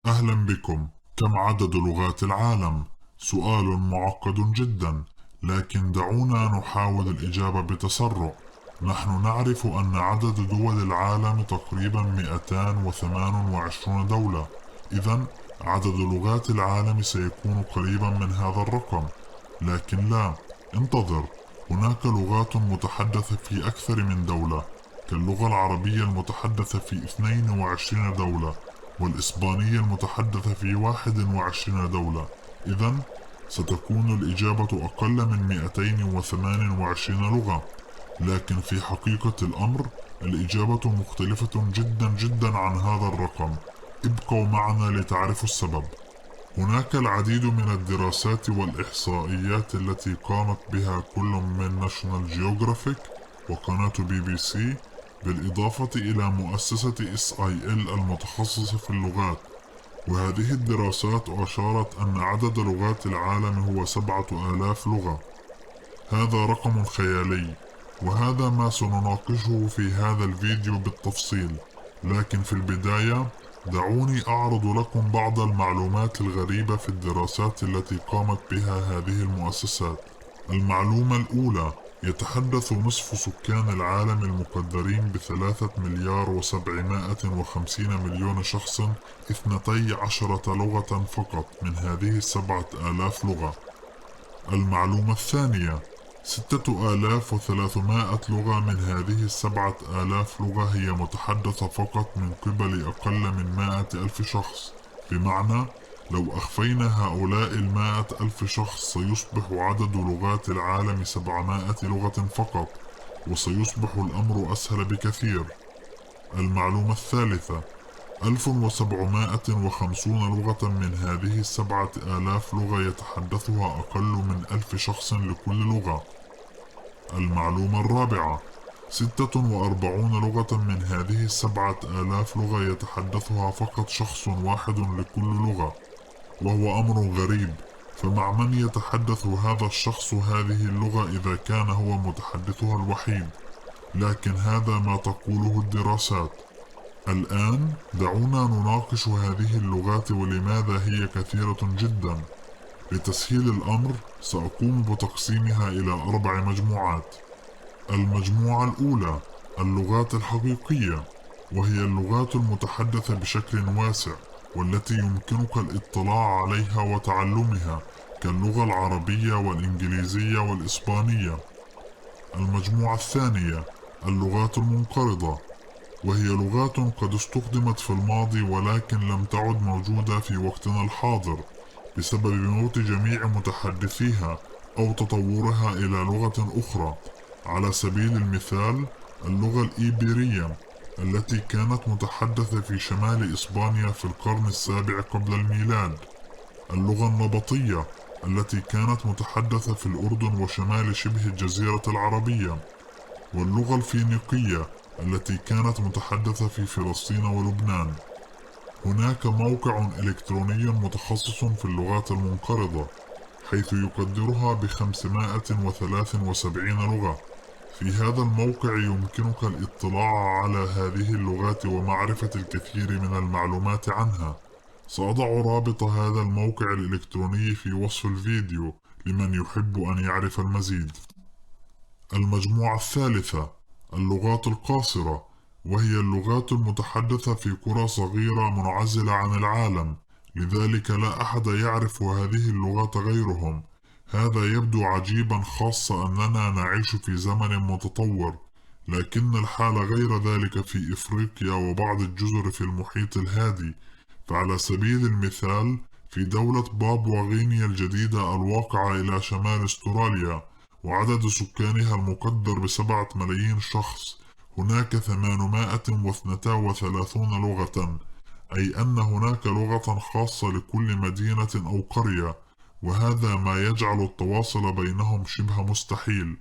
أهلا بكم. كم عدد لغات العالم؟ سؤال معقد جدا، لكن دعونا نحاول الإجابة بتسرع. نحن نعرف أن عدد دول العالم تقريبا 228 دولة. إذا عدد لغات العالم سيكون قريبا من هذا الرقم. لكن لا، انتظر. هناك لغات متحدثة في أكثر من دولة، كاللغة العربية المتحدثة في 22 دولة، والإسبانية المتحدثة في 21 دولة. إذا ستكون الإجابة أقل من 228 لغة. لكن في حقيقة الأمر الإجابة مختلفة جدا جدا عن هذا الرقم. ابقوا معنا لتعرفوا السبب. هناك العديد من الدراسات والإحصائيات التي قامت بها كل من ناشونال جيوغرافيك وقناة بي بي سي، بالإضافة إلى مؤسسة SIL المتخصصة في اللغات. وهذه الدراسات أشارت أن عدد لغات العالم هو 7000 لغة. هذا رقم خيالي، وهذا ما سنناقشه في هذا الفيديو بالتفصيل. لكن في البداية دعوني أعرض لكم بعض المعلومات الغريبة في الدراسات التي قامت بها هذه المؤسسات. المعلومة الأولى: يتحدث نصف سكان العالم المقدرين ب3,750,000,000 شخص 12 لغة فقط من هذه 7000 لغة. المعلومة الثانية: 6300 لغة من هذه 7000 لغة هي متحدثة فقط من قبل أقل من 100,000 شخص. بمعنى لو أخفينا هؤلاء 100,000 شخص سيصبح عدد لغات العالم 700 لغة فقط، وسيصبح الأمر أسهل بكثير. المعلومة الثالثة: 1750 لغة من هذه 7000 لغة يتحدثها أقل من 1000 شخص لكل لغة. المعلومة الرابعة: 46 لغة من هذه 7000 لغة يتحدثها فقط شخص واحد لكل لغة، وهو أمر غريب. فمع من يتحدث هذا الشخص هذه اللغة إذا كان هو متحدثها الوحيد؟ لكن هذا ما تقوله الدراسات. الآن دعونا نناقش هذه اللغات ولماذا هي كثيرة جدا. لتسهيل الأمر سأقوم بتقسيمها إلى 4 مجموعات. المجموعة الأولى: اللغات الحقيقية، وهي اللغات المتحدثة بشكل واسع والتي يمكنك الاطلاع عليها وتعلمها، كاللغة العربية والإنجليزية والإسبانية. المجموعة الثانية: اللغات المنقرضة، وهي لغات قد استخدمت في الماضي ولكن لم تعد موجودة في وقتنا الحاضر بسبب موت جميع متحدثيها أو تطورها إلى لغة أخرى. على سبيل المثال اللغة الإيبيرية التي كانت متحدثة في شمال إسبانيا في القرن السابع قبل الميلاد، اللغة النبطية التي كانت متحدثة في الأردن وشمال شبه الجزيرة العربية، واللغة الفينيقية التي كانت متحدثة في فلسطين ولبنان. هناك موقع إلكتروني متخصص في اللغات المنقرضة حيث يقدرها ب573 لغة. في هذا الموقع يمكنك الاطلاع على هذه اللغات ومعرفة الكثير من المعلومات عنها. سأضع رابط هذا الموقع الإلكتروني في وصف الفيديو لمن يحب أن يعرف المزيد. المجموعة الثالثة: اللغات القاصرة، وهي اللغات المتحدثة في قرى صغيرة منعزلة عن العالم، لذلك لا أحد يعرف هذه اللغات غيرهم. هذا يبدو عجيبا خاصة أننا نعيش في زمن متطور، لكن الحال غير ذلك في إفريقيا وبعض الجزر في المحيط الهادي. فعلى سبيل المثال في دولة بابوا غينيا الجديدة الواقعة إلى شمال استراليا، وعدد سكانها المقدر ب7 ملايين شخص، هناك 832 لغة، أي أن هناك لغة خاصة لكل مدينة أو قرية، وهذا ما يجعل التواصل بينهم شبه مستحيل.